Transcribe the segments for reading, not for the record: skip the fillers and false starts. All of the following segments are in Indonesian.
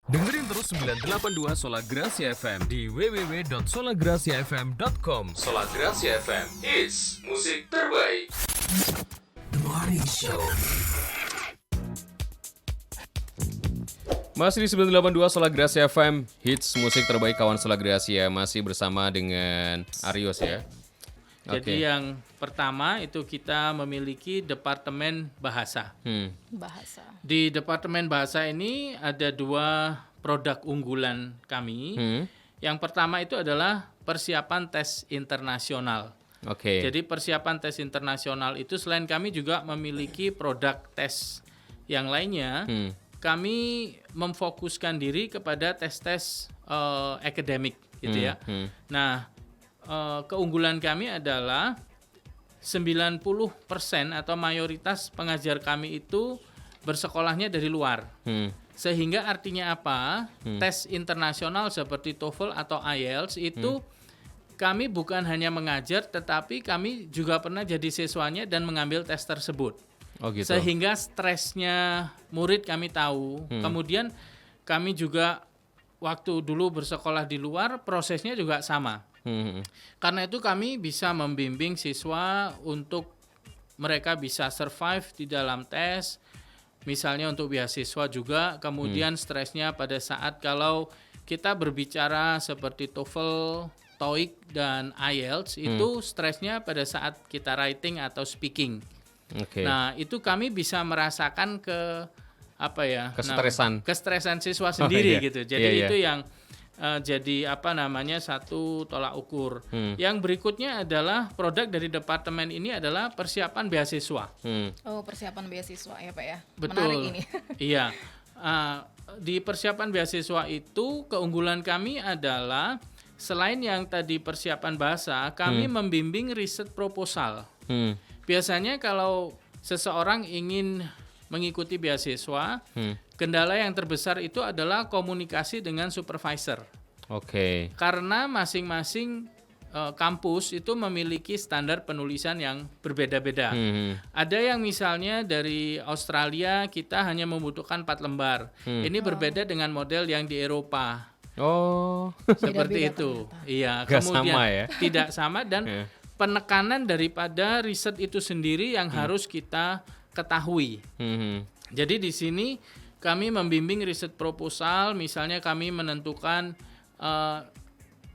Dengerin terus 982 Sola Gracia FM di www.solagraciafm.com. Sola Gracia FM, hits musik terbaik. The Morning Show. Masih di 982 Sola Gracia FM, hits musik terbaik kawan Sola Gracia. Masih bersama dengan Arios ya. Jadi yang pertama itu kita memiliki Departemen Bahasa. Bahasa. Di Departemen Bahasa ini ada 2 produk unggulan kami. Yang pertama itu adalah persiapan tes internasional. Jadi persiapan tes internasional itu selain kami juga memiliki produk tes yang lainnya, kami memfokuskan diri kepada tes-tes akademik gitu ya. Nah, keunggulan kami adalah 90% atau mayoritas pengajar kami itu bersekolahnya dari luar. Sehingga artinya apa? Tes internasional seperti TOEFL atau IELTS itu kami bukan hanya mengajar, tetapi kami juga pernah jadi siswanya dan mengambil tes tersebut. Oh gitu. Sehingga stresnya murid kami tahu. Kemudian kami juga waktu dulu bersekolah di luar prosesnya juga sama. Karena itu kami bisa membimbing siswa untuk mereka bisa survive di dalam tes. Misalnya untuk beasiswa juga, kemudian stresnya pada saat kalau kita berbicara seperti TOEFL, TOEIC, dan IELTS, itu stresnya pada saat kita writing atau speaking. Nah, itu kami bisa merasakan kestresan siswa sendiri gitu. Jadi itu yang jadi satu tolak ukur. Yang berikutnya adalah produk dari departemen ini adalah persiapan beasiswa. Oh, persiapan beasiswa ya Pak ya. Betul. Menarik ini. Iya. Di persiapan beasiswa itu keunggulan kami adalah selain yang tadi persiapan bahasa, kami membimbing riset proposal. Biasanya kalau seseorang ingin mengikuti beasiswa, kendala yang terbesar itu adalah komunikasi dengan supervisor. Karena masing-masing kampus itu memiliki standar penulisan yang berbeda-beda. Ada yang misalnya dari Australia kita hanya membutuhkan 4 lembar. Ini berbeda dengan model yang di Eropa. Seperti itu. Iya, kemudian sama ya? Tidak sama dan penekanan daripada riset itu sendiri yang harus kita ketahui. Jadi di sini kami membimbing riset proposal, misalnya kami menentukan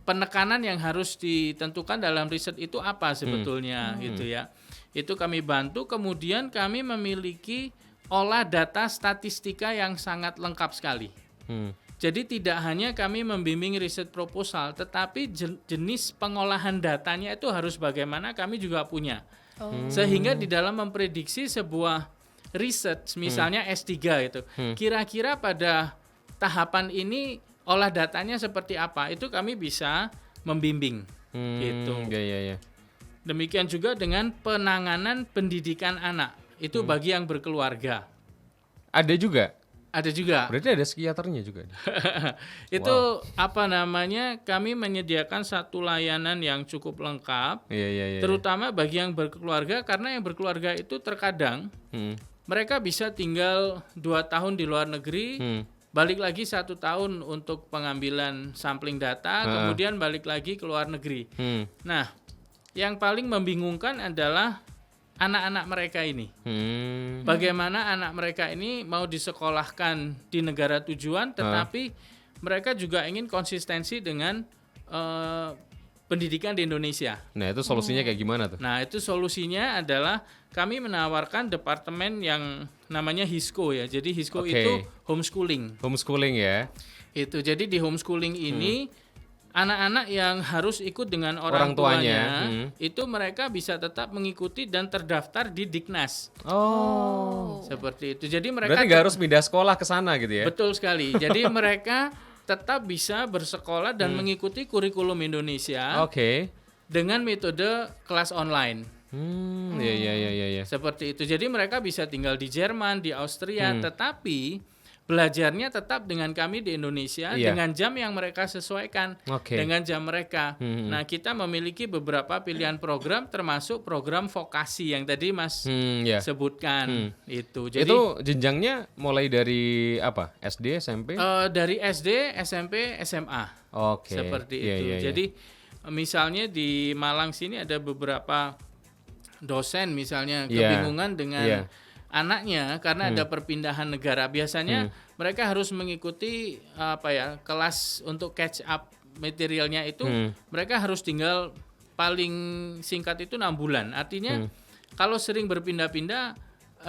penekanan yang harus ditentukan dalam riset itu apa sebetulnya gitu ya. Itu kami bantu, kemudian kami memiliki olah data statistika yang sangat lengkap sekali. Jadi tidak hanya kami membimbing riset proposal, tetapi jenis pengolahan datanya itu harus bagaimana kami juga punya. Sehingga di dalam memprediksi sebuah riset, misalnya S3 itu, kira-kira pada tahapan ini olah datanya seperti apa, itu kami bisa membimbing. Gitu. Demikian juga dengan penanganan pendidikan anak, itu bagi yang berkeluarga. Ada juga? Ada juga. Berarti ada psikiaternya juga. Itu kami menyediakan satu layanan yang cukup lengkap. Terutama bagi yang berkeluarga, karena yang berkeluarga itu terkadang mereka bisa tinggal 2 tahun di luar negeri, balik lagi 1 tahun untuk pengambilan sampling data, kemudian balik lagi ke luar negeri. Nah, yang paling membingungkan adalah anak-anak mereka ini. Bagaimana anak mereka ini mau disekolahkan di negara tujuan, tetapi mereka juga ingin konsistensi dengan pendidikan di Indonesia. Nah, itu solusinya kayak gimana tuh? Nah, itu solusinya adalah kami menawarkan departemen yang namanya HISCO ya. Jadi HISCO itu homeschooling. Homeschooling ya. Itu. Jadi di homeschooling ini anak-anak yang harus ikut dengan orang tuanya itu mereka bisa tetap mengikuti dan terdaftar di Diknas. Seperti itu. Jadi mereka berarti nggak harus pindah sekolah ke sana gitu ya? Betul sekali. Jadi mereka tetap bisa bersekolah dan mengikuti kurikulum Indonesia dengan metode kelas online. Iya. Seperti itu. Jadi mereka bisa tinggal di Jerman, di Austria, tetapi belajarnya tetap dengan kami di Indonesia dengan jam yang mereka sesuaikan dengan jam mereka. Nah, kita memiliki beberapa pilihan program termasuk program vokasi yang tadi Mas sebutkan itu. Jadi itu jenjangnya mulai dari apa? SD, SMP? Dari SD, SMP, SMA. Seperti itu. Jadi misalnya di Malang sini ada beberapa dosen misalnya kebingungan dengan anaknya karena ada perpindahan negara. Biasanya mereka harus mengikuti kelas untuk catch up materialnya itu mereka harus tinggal paling singkat itu 6 bulan. Artinya kalau sering berpindah-pindah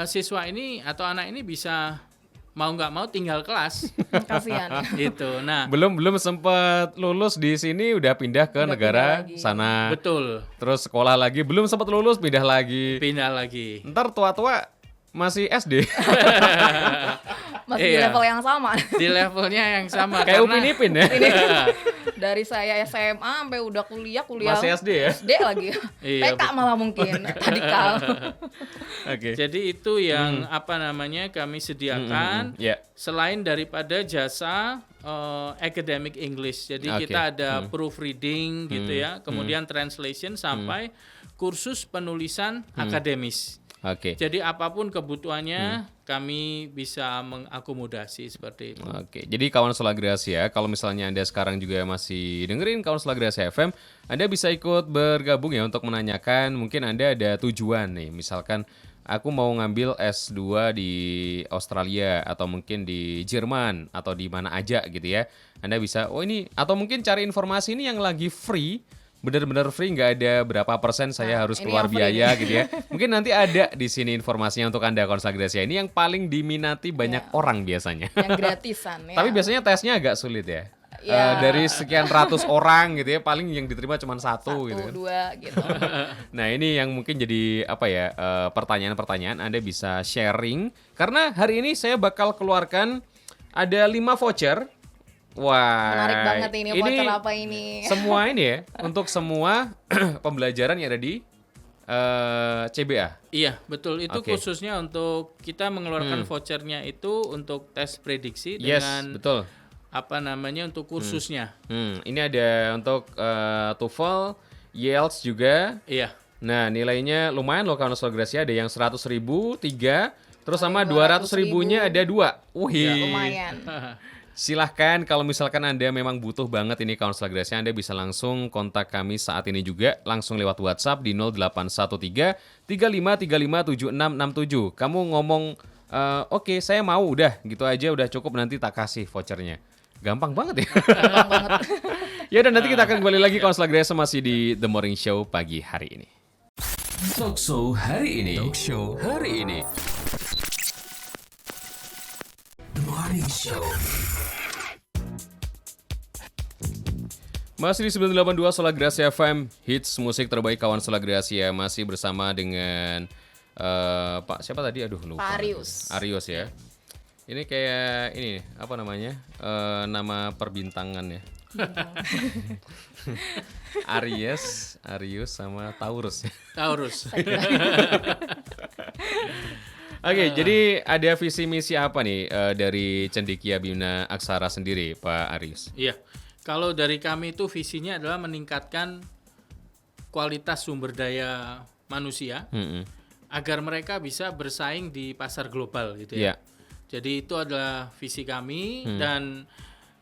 siswa ini atau anak ini bisa mau nggak mau tinggal kelas. Kasihan. Itu. Nah, belum sempat lulus di sini udah pindah ke negara sana. Betul. Terus sekolah lagi, belum sempat lulus pindah lagi. Ntar tua-tua masih SD. Masih di level yang sama. Di levelnya yang sama. Kayak Upin Ipin ya. Dari saya SMA sampai udah kuliah masih SD ya? SD lagi. TK malah mungkin. Tadikal. Jadi itu yang kami sediakan selain daripada jasa academic English. Jadi kita ada proofreading gitu ya, kemudian translation sampai kursus penulisan akademis. Jadi apapun kebutuhannya kami bisa mengakomodasi seperti itu. Jadi kawan Sola Gracia, kalau misalnya Anda sekarang juga masih dengerin kawan Sola Gracia FM, Anda bisa ikut bergabung ya untuk menanyakan, mungkin Anda ada tujuan nih, misalkan aku mau ngambil S2 di Australia atau mungkin di Jerman atau di mana aja gitu ya. Anda bisa, atau mungkin cari informasi ini yang lagi free, benar-benar free, nggak ada berapa persen saya harus keluar biaya gitu ya. Mungkin nanti ada di sini informasinya untuk Anda kawan Sola Gracia. Ini yang paling diminati banyak orang biasanya. Yang gratisan ya. Tapi biasanya tesnya agak sulit ya. Dari sekian ratus orang gitu ya, paling yang diterima cuma satu gitu kan. 2 gitu. Nah, ini yang mungkin jadi pertanyaan-pertanyaan Anda bisa sharing. Karena hari ini saya bakal keluarkan ada 5 voucher. Wah, menarik banget ini voucher apa ini? Semua ini ya, untuk semua pembelajaran yang ada di CBA. Iya, betul. Itu khususnya untuk kita mengeluarkan vouchernya itu untuk tes prediksi dengan betul. Untuk kursusnya. Ini ada untuk TOEFL, IELTS juga. Iya. Nah, nilainya lumayan loh kawan Sola Gracia, ada yang 100.000 3, terus sama 200.000-nya ada 2. Wih. Lumayan. Silahkan kalau misalkan Anda memang butuh banget ini kawan Sola Gracia, Anda bisa langsung kontak kami saat ini juga, langsung lewat WhatsApp di 0813 3535 7667. Kamu ngomong oke, saya mau, udah gitu aja, udah cukup, nanti tak kasih vouchernya. Gampang banget ya. Gampang banget. Ya, dan nanti kita akan kembali lagi kawan Sola Gracia masih di The Morning Show pagi hari ini. Talk Show hari ini. The Morning Show. Masih di 982 Sola Gracia FM, hits musik terbaik kawan Sola Gracia, masih bersama dengan Pak siapa tadi? Aduh lupa. Pak Arius ya. Ini kayak ini apa namanya? Nama perbintangan ya. Arius sama Taurus. Oke, jadi ada visi misi apa nih dari Cendekia Bina Aksara sendiri, Pak Arius? Iya. Kalau dari kami itu visinya adalah meningkatkan kualitas sumber daya manusia agar mereka bisa bersaing di pasar global gitu ya. Jadi itu adalah visi kami dan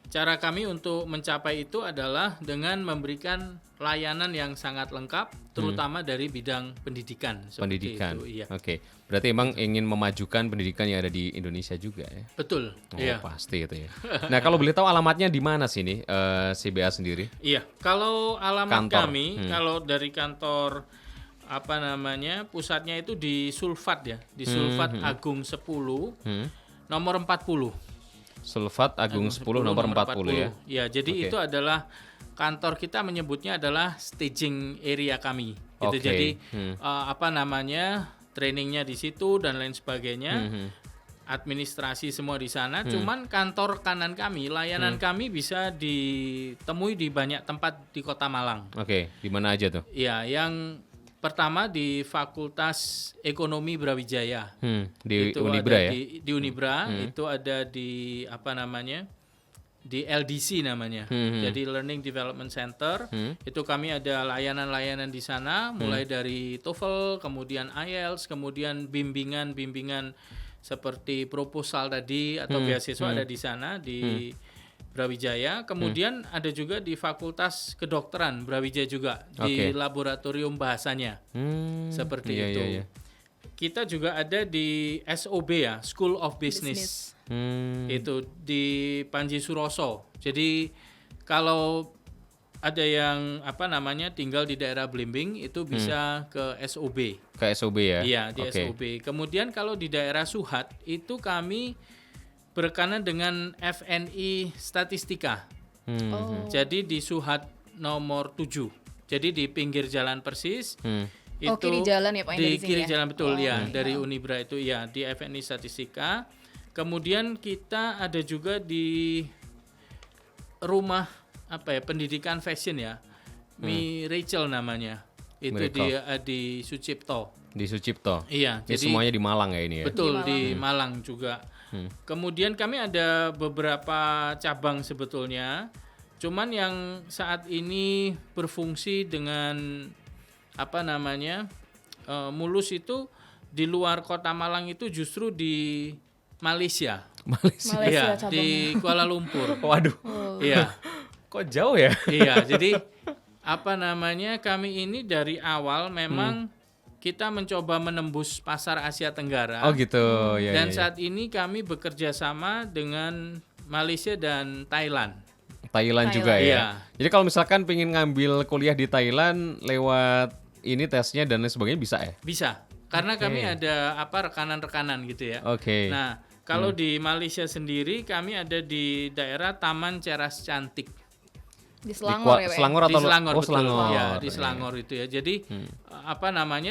cara kami untuk mencapai itu adalah dengan memberikan layanan yang sangat lengkap, terutama dari bidang pendidikan. Pendidikan, itu, iya. Oke. Berarti emang ingin memajukan pendidikan yang ada di Indonesia juga ya? Betul, iya. Pasti itu ya. Nah, kalau boleh tahu alamatnya di mana sih nih CBA sendiri? Iya, kalau alamat Kantor. kami, kalau dari kantor pusatnya itu di Sulfat ya, di Sulfat Agung 10, nomor 40. Sulfat Agung 10 nomor 40 ya. Ya, jadi itu adalah kantor kita menyebutnya adalah staging area kami. Gitu. Jadi trainingnya di situ dan lain sebagainya. Administrasi semua di sana. Cuman kantor kanan kami, layanan kami bisa ditemui di banyak tempat di Kota Malang. Oke, di mana aja tuh? Ya, yang pertama di Fakultas Ekonomi Brawijaya. Di Itu Unibra ada ya? di Unibra, itu ada di apa namanya? Di LDC namanya. Jadi Learning Development Center. Itu kami ada layanan-layanan di sana mulai dari TOEFL, kemudian IELTS, kemudian bimbingan-bimbingan seperti proposal tadi atau beasiswa ada di sana di Brawijaya. Kemudian ada juga di Fakultas Kedokteran Brawijaya juga di laboratorium bahasanya. Seperti itu. Iya. Kita juga ada di SOB ya, School of Business. Itu di Panji Suroso. Jadi kalau ada yang apa namanya tinggal di daerah Blimbing itu bisa ke SOB. Ke SOB ya? Iya, di SOB. Kemudian kalau di daerah Suhat itu kami berkanan dengan FNI Statistika. Jadi di Suhat nomor 7. Jadi di pinggir jalan persis. Itu kiri jalan ya Pak? Di kiri jalan betul ya, dari Unibra itu ya, di FNI Statistika. Kemudian kita ada juga di rumah pendidikan fashion ya. Mi Rachel namanya. Itu di Sucipto. Di Sucipto. Iya, jadi semuanya di Malang ya ini ya. Betul, di Malang juga. Kemudian kami ada beberapa cabang sebetulnya. Cuman yang saat ini berfungsi dengan mulus itu di luar kota Malang itu justru di Malaysia. Malaysia Iya, di Kuala Lumpur. Waduh. Iya. Kok jauh ya? Iya, jadi kami ini dari awal memang kita mencoba menembus pasar Asia Tenggara. Oh gitu. Dan saat ini kami bekerja sama dengan Malaysia dan Thailand. Thailand juga ya. Iya. Jadi kalau misalkan pengen ngambil kuliah di Thailand lewat ini tesnya dan lain sebagainya bisa ya? Bisa. Karena kami ada rekanan-rekanan gitu ya. Oke. Nah, kalau di Malaysia sendiri kami ada di daerah Taman Ceras Cantik. Di Selangor ya Pak? Selangor atau di Selangor, oh, betul. Selangor. Ya, di Selangor itu ya. Jadi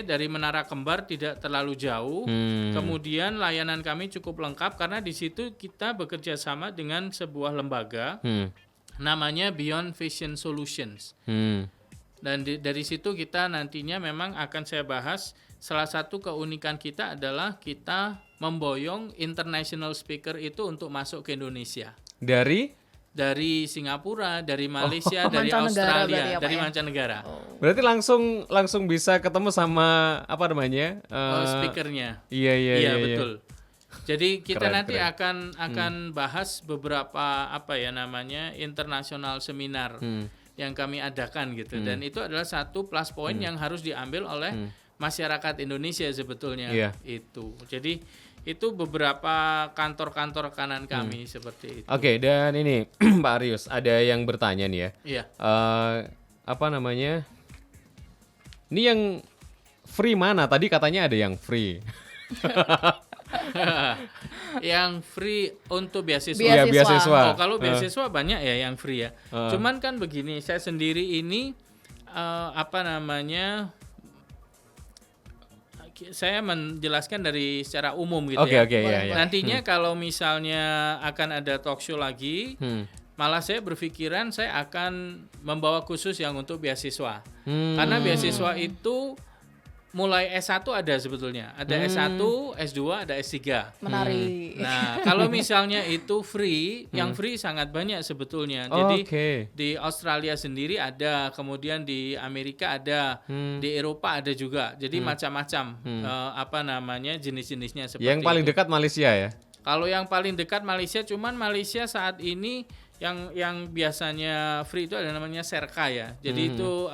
dari Menara Kembar tidak terlalu jauh. Kemudian layanan kami cukup lengkap karena di situ kita bekerja sama dengan sebuah lembaga namanya Beyond Vision Solutions. Dan dari situ kita nantinya memang akan saya bahas salah satu keunikan kita adalah kita memboyong international speaker itu untuk masuk ke Indonesia. Dari Singapura, dari Malaysia, dari Australia, dari mancanegara. Berarti langsung bisa ketemu sama speakernya. Iya, betul. Jadi kita Keren. akan bahas beberapa internasional seminar yang kami adakan gitu. Dan itu adalah satu plus point yang harus diambil oleh masyarakat Indonesia sebetulnya. Itu. Jadi itu beberapa kantor-kantor rekanan kami seperti itu. Oke, dan ini Pak Arius ada yang bertanya nih ya. Iya. Ini yang free mana? Tadi katanya ada yang free. Yang free untuk beasiswa. Iya, beasiswa. Kalau beasiswa banyak ya yang free ya. Cuman kan begini, saya sendiri ini saya menjelaskan dari secara umum gitu ya. Oke, iya. Nantinya kalau misalnya akan ada talk show lagi, malah saya berpikiran saya akan membawa khusus yang untuk beasiswa. Karena beasiswa itu mulai S1 ada sebetulnya. Ada S1, S2, ada S3. Menarik. Nah, kalau misalnya itu free, yang free sangat banyak sebetulnya. Jadi di Australia sendiri ada, kemudian di Amerika ada, di Eropa ada juga. Jadi macam-macam jenis-jenisnya seperti yang paling itu. dekat Malaysia ya? Kalau yang paling dekat Malaysia, cuman Malaysia saat ini yang biasanya free itu ada namanya Serka ya. Jadi itu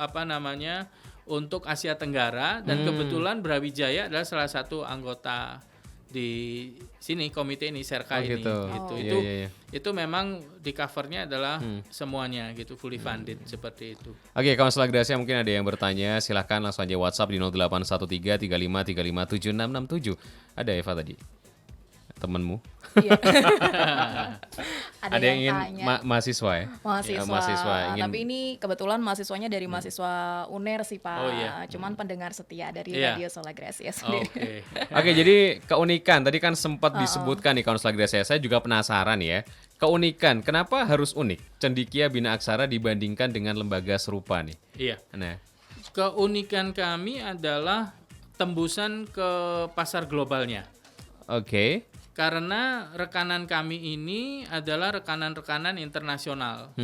untuk Asia Tenggara dan kebetulan Brawijaya adalah salah satu anggota di sini komite ini Serka ini gitu. Itu memang di covernya adalah semuanya gitu fully funded seperti itu. Oke, Konselor Gracia mungkin ada yang bertanya, silahkan langsung aja WhatsApp di 0813 3535 7667. Ada Eva tadi? Temenmu? Iya. Ada yang ingin mahasiswa ya? Mahasiswa. Tapi ini kebetulan mahasiswanya dari mahasiswa UNER sih Pak. Oh, iya. Cuman pendengar setia dari Radio Sola Gracia sendiri. Oke, jadi keunikan tadi kan sempat disebutkan nih Konselor Gracia. Saya juga penasaran ya. Keunikan, kenapa harus unik Cendikia Bina Aksara dibandingkan dengan lembaga serupa nih? Iya. Nah, Keunikan kami adalah tembusan ke pasar globalnya. Oke. Karena rekanan kami ini adalah rekanan-rekanan internasional.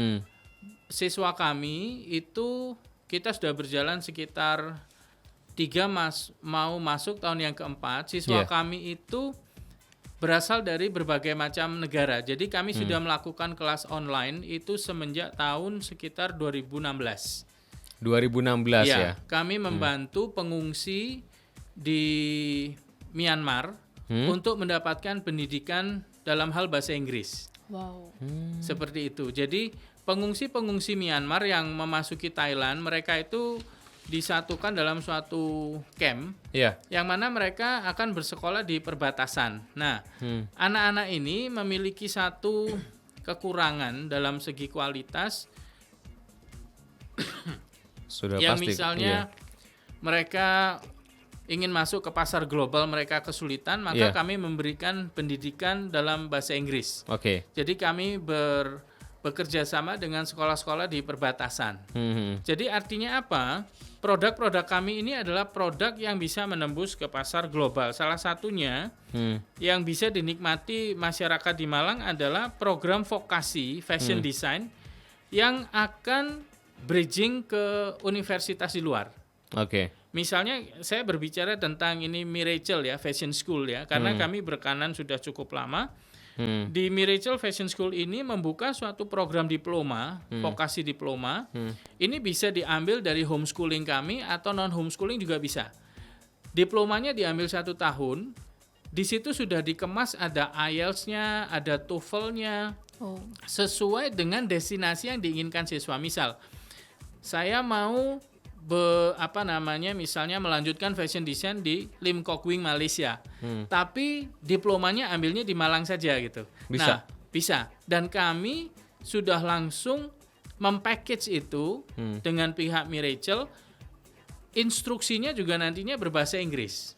Siswa kami itu kita sudah berjalan sekitar 3 mau masuk tahun yang keempat. Siswa kami itu berasal dari berbagai macam negara. Jadi kami sudah melakukan kelas online itu semenjak tahun sekitar 2016. 2016 ya. Kami membantu pengungsi di Myanmar untuk mendapatkan pendidikan dalam hal bahasa Inggris. Wow. Seperti itu. Jadi pengungsi-pengungsi Myanmar yang memasuki Thailand, mereka itu disatukan dalam suatu camp yang mana mereka akan bersekolah di perbatasan. Nah, anak-anak ini memiliki satu kekurangan dalam segi kualitas. Sudah yang pasti. Misalnya mereka ingin masuk ke pasar global, mereka kesulitan, maka kami memberikan pendidikan dalam bahasa Inggris. Jadi kami bekerja sama dengan sekolah-sekolah di perbatasan. Jadi artinya apa? Produk-produk kami ini adalah produk yang bisa menembus ke pasar global. Salah satunya yang bisa dinikmati masyarakat di Malang adalah program vokasi fashion design yang akan bridging ke universitas di luar. Misalnya saya berbicara tentang ini Miracle ya, Fashion School ya, karena kami berkanan sudah cukup lama. Di Miracle Fashion School ini membuka suatu program diploma, vokasi diploma. Ini bisa diambil dari homeschooling kami atau non homeschooling juga bisa. Diplomanya diambil 1 tahun. Di situ sudah dikemas ada IELTS-nya, ada TOEFL-nya, sesuai dengan destinasi yang diinginkan siswa. Misal, saya mau misalnya melanjutkan fashion design di Lim Kok Wing Malaysia. Tapi diplomanya ambilnya di Malang saja gitu. Bisa. Nah, bisa. Dan kami sudah langsung mempackage itu dengan pihak Miracle. Instruksinya juga nantinya berbahasa Inggris.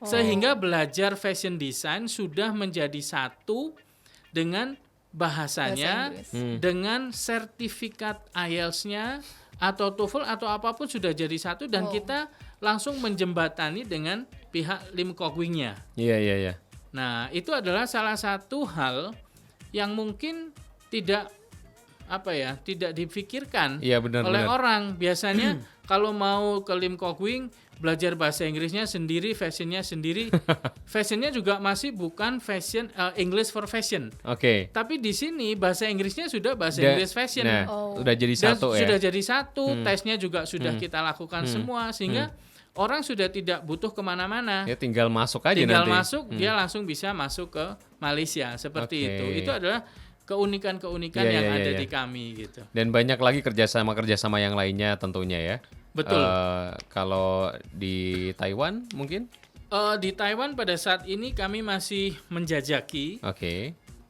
Sehingga belajar fashion design sudah menjadi satu dengan bahasanya, dengan sertifikat IELTS-nya atau TOEFL atau apapun sudah jadi satu, dan kita langsung menjembatani dengan pihak Lim Kok Wing-nya. Iya. Nah, itu adalah salah satu hal yang mungkin tidak dipikirkan oleh orang. Biasanya kalau mau ke Lim Kok Wing, belajar bahasa Inggrisnya sendiri, fashionnya sendiri. Fashionnya juga masih bukan fashion English for fashion. Tapi di sini bahasa Inggrisnya sudah bahasa Inggris fashion. Udah jadi satu ya. Sudah jadi satu. Tesnya juga sudah kita lakukan semua, sehingga orang sudah tidak butuh kemana-mana. Ya tinggal masuk aja tinggal nanti. masuk, dia langsung bisa masuk ke Malaysia seperti itu. Itu adalah keunikan-keunikan yang ada di kami gitu. Dan banyak lagi kerjasama yang lainnya tentunya ya. Betul. Kalau di Taiwan mungkin? Di Taiwan pada saat ini kami masih menjajaki.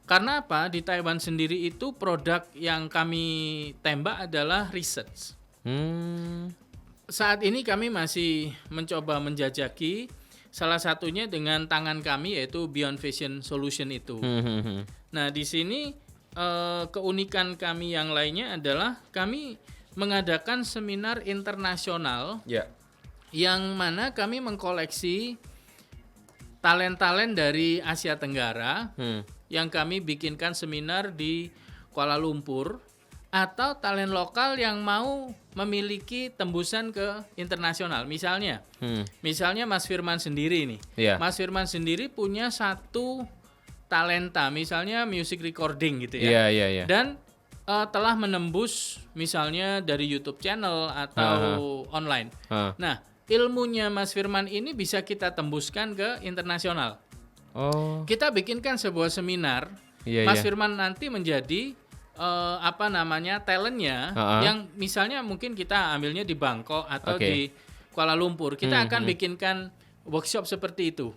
Karena apa? Di Taiwan sendiri itu produk yang kami tembak adalah research. Saat ini kami masih mencoba menjajaki, salah satunya dengan tangan kami yaitu Beyond Fashion Solution itu. Nah, di sini keunikan kami yang lainnya adalah kami mengadakan seminar internasional yang mana kami mengkoleksi talent-talent dari Asia Tenggara yang kami bikinkan seminar di Kuala Lumpur, atau talent lokal yang mau memiliki tembusan ke internasional. Misalnya Mas Firman sendiri nih. Mas Firman sendiri punya satu talenta, misalnya music recording gitu ya. Dan telah menembus misalnya dari YouTube channel atau online. Nah, ilmunya Mas Firman ini bisa kita tembuskan ke internasional. Kita bikinkan sebuah seminar. Mas Firman nanti menjadi talentnya yang misalnya mungkin kita ambilnya di Bangkok atau di Kuala Lumpur. Kita akan bikinkan workshop seperti itu.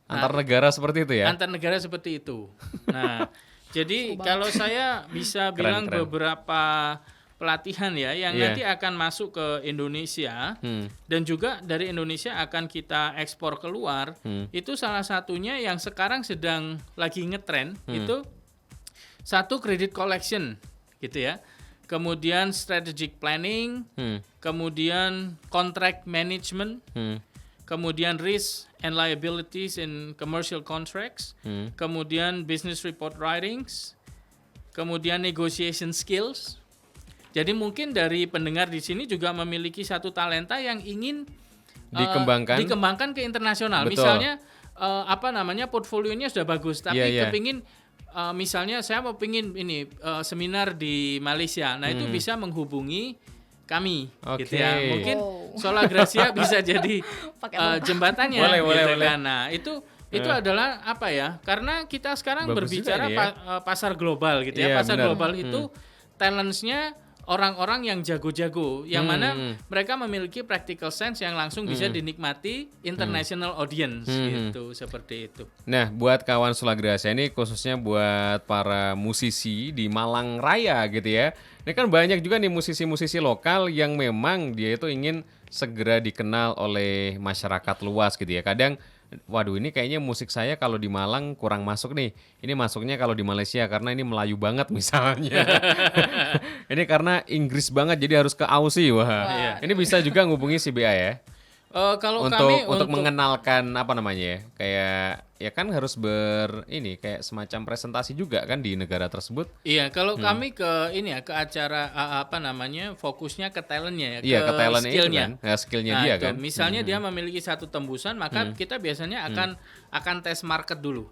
Antar negara seperti itu ya? Antar negara seperti itu. Nah, jadi kalau saya bisa bilang beberapa pelatihan ya yang nanti akan masuk ke Indonesia dan juga dari Indonesia akan kita ekspor keluar, itu salah satunya yang sekarang sedang lagi ngetren itu satu credit collection gitu ya. kemudian strategic planning, kemudian contract management, kemudian risk and liabilities in commercial contracts, kemudian business report writings, kemudian negotiation skills. Jadi mungkin dari pendengar di sini juga memiliki satu talenta yang ingin dikembangkan ke internasional. Betul. Misalnya portfolionya sudah bagus, tapi kepingin misalnya saya mau pingin ini seminar di Malaysia. Nah, itu bisa menghubungi kami gitu ya. Mungkin Sola Gracia bisa jadi jembatannya boleh. kan. Nah, itu adalah apa ya? Karena kita sekarang Bagus berbicara pasar global gitu ya. Pasar global itu talentsnya orang-orang yang jago-jago, yang mana mereka memiliki practical sense yang langsung bisa dinikmati international audience gitu, seperti itu. Nah, buat kawan Sola Gracia ini khususnya buat para musisi di Malang Raya gitu ya. Ini kan banyak juga nih musisi-musisi lokal yang memang dia itu ingin segera dikenal oleh masyarakat luas gitu ya. Kadang waduh, ini kayaknya musik saya kalau di Malang kurang masuk nih. Ini masuknya kalau di Malaysia karena ini Melayu banget misalnya. Ini karena Inggris banget jadi harus ke Aussie. Wah. Ini bisa juga ngubungi si BA ya. Kalau untuk mengenalkan apa namanya ya, kayak ya kan harus kayak semacam presentasi juga kan di negara tersebut. Iya, kalau kami ke acara fokusnya ke talentnya ya, ke talentnya skillnya. Itu kan, ya, skillnya dia itu, kan. Misalnya dia memiliki satu tembusan, maka kita biasanya akan tes market dulu.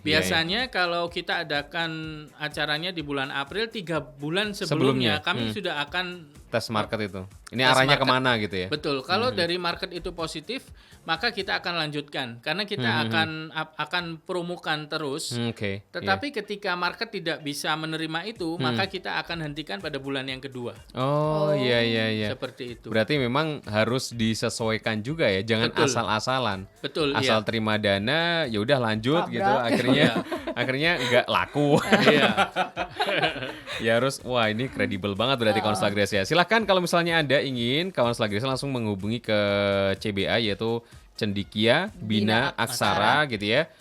Biasanya kalau kita adakan acaranya di bulan April, 3 bulan sebelumnya kami sudah akan tes market itu. Ini arahnya kemana gitu ya? Betul. Kalau dari market itu positif, maka kita akan lanjutkan karena kita akan promokan terus. Tetapi ketika market tidak bisa menerima itu, maka kita akan hentikan pada bulan yang kedua. Iya. Seperti itu. Berarti memang harus disesuaikan juga ya, jangan asal-asalan. Betul. Asal terima dana, ya udah lanjut gitu. Akhirnya nggak laku. Ya harus, wah ini kredibel banget berarti kawan Sola Gracia. Silahkan kalau misalnya Anda ingin, kawan Sola Gracia langsung menghubungi ke CBA yaitu Cendikia Bina Aksara gitu ya.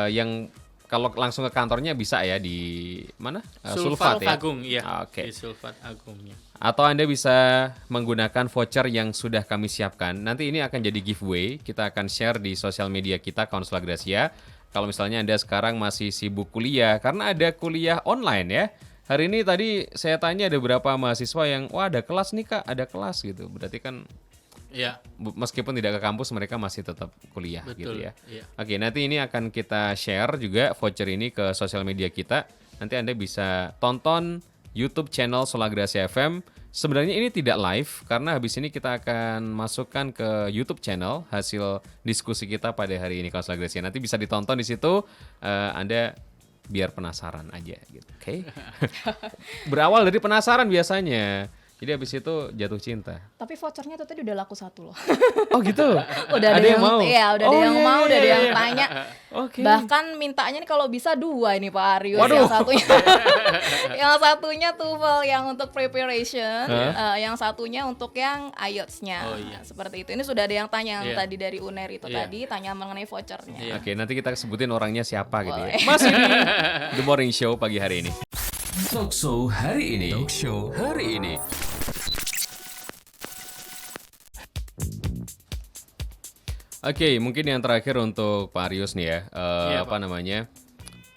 Yang kalau langsung ke kantornya bisa ya di mana? Sulfat ya. Agung, iya. Di Sulfat Agungnya. Atau Anda bisa menggunakan voucher yang sudah kami siapkan. Nanti ini akan jadi giveaway. Kita akan share di sosial media kita kawan Sola Gracia. Kalau misalnya Anda sekarang masih sibuk kuliah karena ada kuliah online ya. Hari ini tadi saya tanya ada beberapa mahasiswa yang ada kelas nih Kak, ada kelas gitu. Berarti kan meskipun tidak ke kampus mereka masih tetap kuliah. Gitu ya. Oke, nanti ini akan kita share juga voucher ini ke sosial media kita. Nanti Anda bisa tonton YouTube channel Sola Gracia FM. Sebenarnya ini tidak live karena habis ini kita akan masukkan ke YouTube channel hasil diskusi kita pada hari ini Sola Gracia. Nanti bisa ditonton di situ. Anda biar penasaran aja gitu. Oke. Berawal dari penasaran biasanya. Jadi habis itu jatuh cinta. Tapi vouchernya tuh tadi udah laku 1 loh. Oh gitu? Udah ada yang mau? Iya, udah ada yang mau, udah ada yang tanya. Okay. Bahkan mintanya nih kalau bisa 2 ini Pak Arius. Waduh. Yang satunya TOEFL yang untuk preparation, yang satunya untuk yang IELTS-nya. Seperti itu. Ini sudah ada yang tanya yang tadi dari UNER itu tadi, tanya mengenai vouchernya. Oke, nanti kita sebutin orangnya siapa gitu ya. Masih di The Morning Show pagi hari ini. Talk Show hari ini. Oke, mungkin yang terakhir untuk Pak Arius nih ya, apa namanya,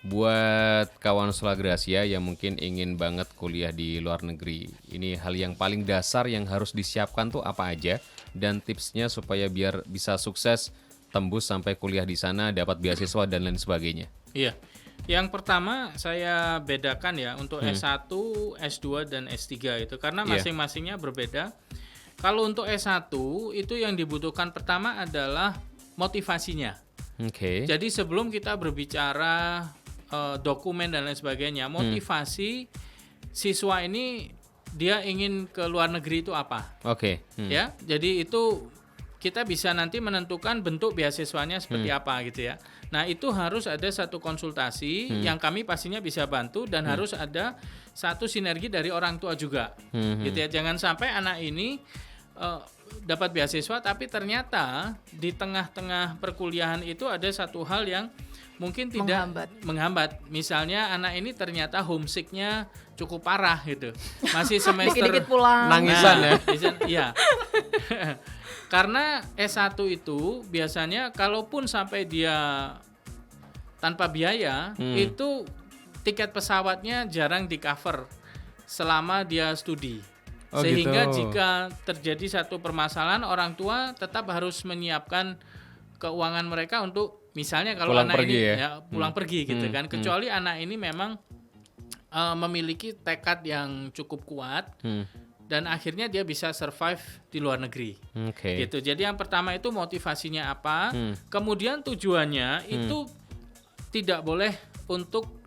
buat kawan Sola Gracia yang mungkin ingin banget kuliah di luar negeri, ini hal yang paling dasar yang harus disiapkan tuh apa aja, dan tipsnya supaya biar bisa sukses tembus sampai kuliah di sana, dapat beasiswa dan lain sebagainya. Iya, yang pertama saya bedakan ya untuk S1, S2 dan S3 itu karena masing-masingnya berbeda. Kalau untuk S1 itu yang dibutuhkan pertama adalah motivasinya. Jadi sebelum kita berbicara dokumen dan lain sebagainya, motivasi siswa ini dia ingin ke luar negeri itu apa? Ya, jadi itu kita bisa nanti menentukan bentuk beasiswanya seperti apa gitu ya. Nah itu harus ada satu konsultasi yang kami pastinya bisa bantu dan harus ada satu sinergi dari orang tua juga, gitu ya. Jangan sampai anak ini dapat beasiswa tapi ternyata di tengah-tengah perkuliahan itu ada satu hal yang mungkin tidak menghambat. Misalnya anak ini ternyata homesick-nya cukup parah gitu. Masih semester dikit-dikit pulang. Nangisan ya. Iya. Karena S1 itu biasanya kalaupun sampai dia tanpa biaya, itu tiket pesawatnya jarang di-cover selama dia studi. Sehingga gitu. jika terjadi satu permasalahan, orang tua tetap harus menyiapkan keuangan mereka untuk misalnya kalau pulang anak pergi ini ya? Pulang pergi gitu kan. Kecuali anak ini memang memiliki tekad yang cukup kuat dan akhirnya dia bisa survive di luar negeri. Gitu. Jadi yang pertama itu motivasinya apa, kemudian tujuannya itu tidak boleh untuk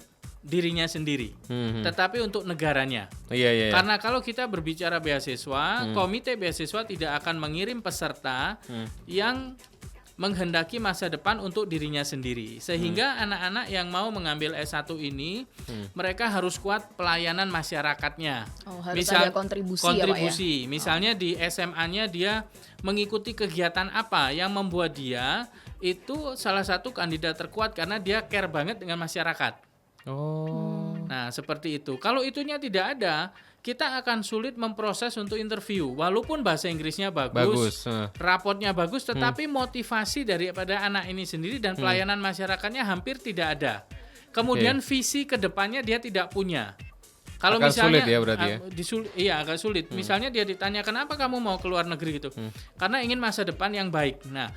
dirinya sendiri, tetapi untuk negaranya. Iya. Karena kalau kita berbicara beasiswa, komite beasiswa tidak akan mengirim peserta yang menghendaki masa depan untuk dirinya sendiri. Sehingga anak-anak yang mau mengambil S1 ini, mereka harus kuat pelayanan masyarakatnya. Harus ada kontribusi ya, Pak ya? Misalnya di SMA-nya dia mengikuti kegiatan apa yang membuat dia itu salah satu kandidat terkuat karena dia care banget dengan masyarakat. Nah, seperti itu. Kalau itunya tidak ada, kita akan sulit memproses untuk interview. Walaupun bahasa Inggrisnya bagus. Raportnya bagus, tetapi motivasi daripada anak ini sendiri dan pelayanan masyarakatnya hampir tidak ada. Kemudian visi ke depannya dia tidak punya. Kalau akan misalnya sulit ya berarti ya? Iya, agak sulit. Misalnya dia ditanya, kenapa kamu mau keluar negeri gitu? Karena ingin masa depan yang baik. Nah,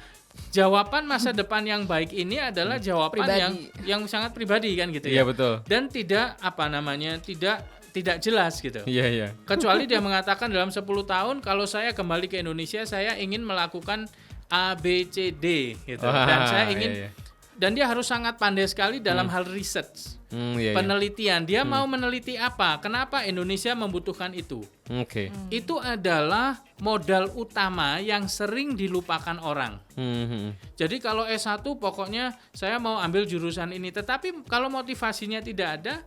jawaban masa depan yang baik ini adalah jawaban yang sangat pribadi kan gitu ya. Iya, betul. Dan tidak tidak jelas gitu. Iya. Kecuali dia mengatakan dalam 10 tahun kalau saya kembali ke Indonesia saya ingin melakukan A B C D gitu. Dan saya ingin dan dia harus sangat pandai sekali dalam hal research. Penelitian. Dia mau meneliti apa? Kenapa Indonesia membutuhkan itu? Itu adalah modal utama yang sering dilupakan orang. Jadi kalau S1 pokoknya saya mau ambil jurusan ini. Tetapi kalau motivasinya tidak ada,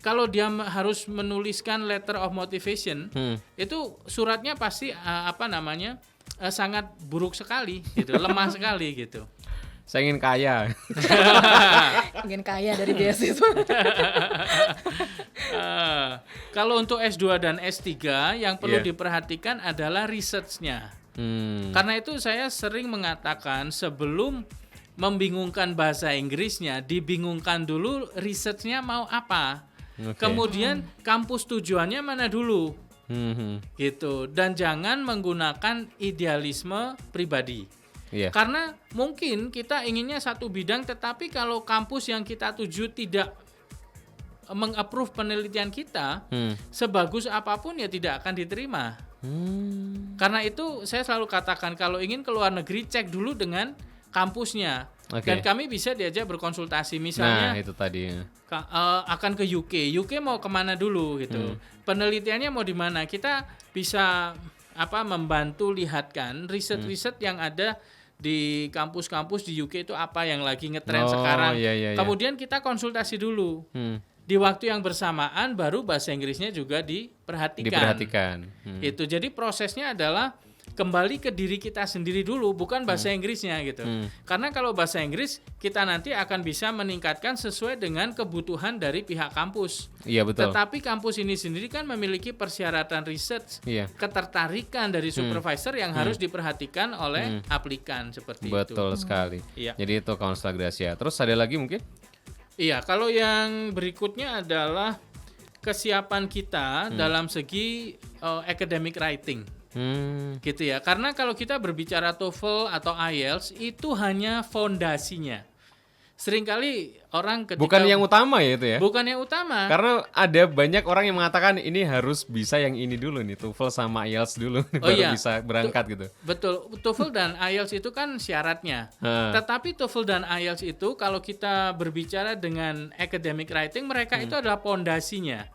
kalau dia harus menuliskan letter of motivation, itu suratnya pasti sangat buruk sekali, gitu, lemah sekali gitu. Saya ingin kaya. Ingin kaya dari beasiswa. Kalau untuk S2 dan S3 yang perlu diperhatikan adalah research-nya. Karena itu saya sering mengatakan sebelum membingungkan bahasa Inggrisnya, dibingungkan dulu research-nya mau apa. Kemudian kampus tujuannya mana dulu. Gitu. Dan jangan menggunakan idealisme pribadi. Karena mungkin kita inginnya satu bidang, tetapi kalau kampus yang kita tuju tidak meng-approve penelitian kita, sebagus apapun ya tidak akan diterima. Karena itu saya selalu katakan kalau ingin ke luar negeri cek dulu dengan kampusnya. Dan kami bisa diajak berkonsultasi. Misalnya itu tadi. Akan ke UK mau kemana dulu gitu. Penelitiannya mau di mana? Kita bisa membantu lihatkan riset-riset yang ada di kampus-kampus di UK itu apa yang lagi ngetren sekarang. Kemudian kita konsultasi dulu. Di waktu yang bersamaan baru bahasa Inggrisnya juga diperhatikan. Itu jadi prosesnya adalah kembali ke diri kita sendiri dulu, bukan bahasa Inggrisnya gitu. Karena kalau bahasa Inggris kita nanti akan bisa meningkatkan sesuai dengan kebutuhan dari pihak kampus. Iya, betul. Tetapi kampus ini sendiri kan memiliki persyaratan research, ketertarikan dari supervisor yang harus diperhatikan oleh aplikan seperti itu. Betul sekali. Jadi itu Kaunselor Gracia. Terus ada lagi mungkin? Iya, kalau yang berikutnya adalah kesiapan kita dalam segi academic writing. Gitu ya. Karena kalau kita berbicara TOEFL atau IELTS itu hanya fondasinya. Seringkali orang ketika bukan yang utama ya itu ya. Bukan yang utama. Karena ada banyak orang yang mengatakan ini harus bisa yang ini dulu nih, TOEFL sama IELTS dulu baru bisa berangkat gitu. Betul. TOEFL dan IELTS itu kan syaratnya. Tetapi TOEFL dan IELTS itu kalau kita berbicara dengan academic writing, mereka itu adalah pondasinya.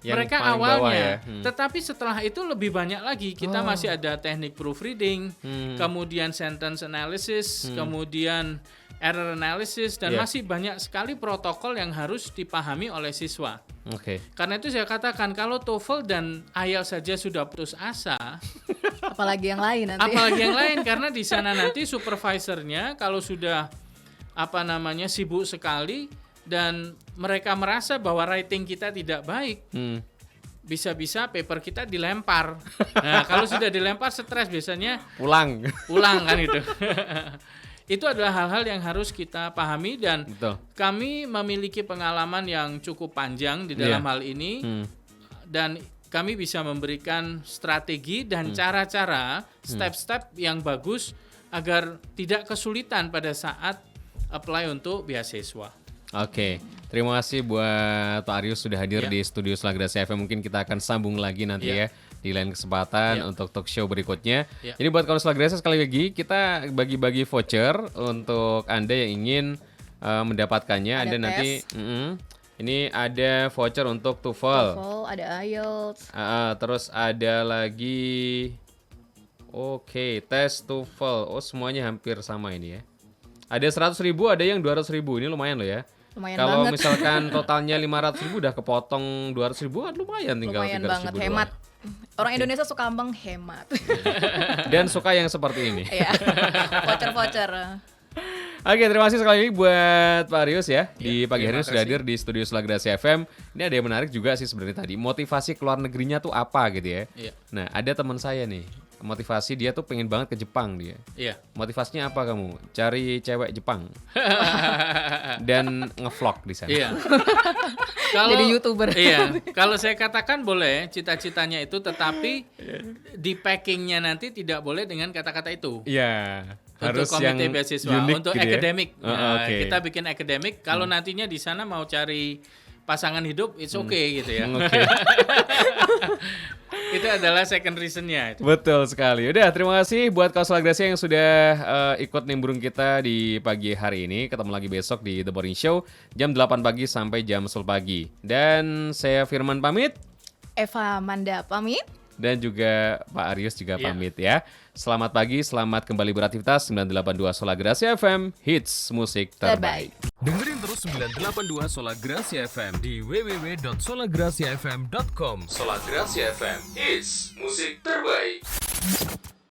Mereka awalnya. Tetapi setelah itu lebih banyak lagi. Kita masih ada teknik proofreading, kemudian sentence analysis, kemudian error analysis, dan masih banyak sekali protokol yang harus dipahami oleh siswa. Karena itu saya katakan kalau TOEFL dan IELTS saja sudah putus asa, apalagi yang lain nanti. Apalagi yang lain, karena di sana nanti supervisornya kalau sudah sibuk sekali dan mereka merasa bahwa writing kita tidak baik. Bisa-bisa paper kita dilempar. Nah, kalau sudah dilempar stres biasanya pulang kan itu. Itu adalah hal-hal yang harus kita pahami dan kami memiliki pengalaman yang cukup panjang di dalam hal ini dan kami bisa memberikan strategi dan cara-cara, step-step yang bagus agar tidak kesulitan pada saat apply untuk beasiswa. Oke, terima kasih buat Pak Arius sudah hadir di studio Solagrasi FM. Mungkin kita akan sambung lagi nanti ya di lain kesempatan untuk talk show berikutnya. Jadi buat kawan Solagrasi sekali lagi kita bagi-bagi voucher untuk Anda yang ingin mendapatkannya. Ada nanti ini ada voucher untuk TOEFL, ada IELTS. Terus ada lagi tes TOEFL. Oh, semuanya hampir sama ini ya. Ada 100.000, ada yang 200.000. Ini lumayan loh ya. Kalau misalkan totalnya 500.000 udah kepotong 200.000 kan lumayan, tinggal 300.000 banget, hemat. Orang Indonesia suka menghemat. Dan suka yang seperti ini. Iya. Voucher-voucher. Oke, terima kasih sekali lagi buat Pak Arius ya. Di pagi hari ini sudah hadir di studio Solagrasi FM. Ini ada yang menarik juga sih sebenarnya tadi. Motivasi keluar negerinya tuh apa gitu ya. Nah, ada teman saya nih. Motivasi dia tuh pengen banget ke Jepang dia. Motivasinya apa kamu? Cari cewek Jepang. Dan ngevlog di sana. Jadi YouTuber. Kalau saya katakan boleh cita-citanya itu, tetapi di packingnya nanti tidak boleh dengan kata-kata itu. Harus untuk komite beasiswa, untuk gitu akademik. Kita bikin akademik. Kalau nantinya di sana mau cari pasangan hidup, it's okay gitu ya. Itu adalah second reason-nya. Betul sekali. Udah, terima kasih buat kawan Solagrasi yang sudah ikut nimbrung kita di pagi hari ini. Ketemu lagi besok di The Morning Show jam 8 pagi sampai jam 10 pagi. Dan saya Firman pamit. Eva Manda pamit. Dan juga Pak Arius juga pamit ya. Selamat pagi, selamat kembali beraktivitas. 982 Solagrasi FM, hits musik terbaik. Dengerin terus 982 Solagrasi FM di www.solagrasifm.com. Solagrasi FM, hits musik terbaik.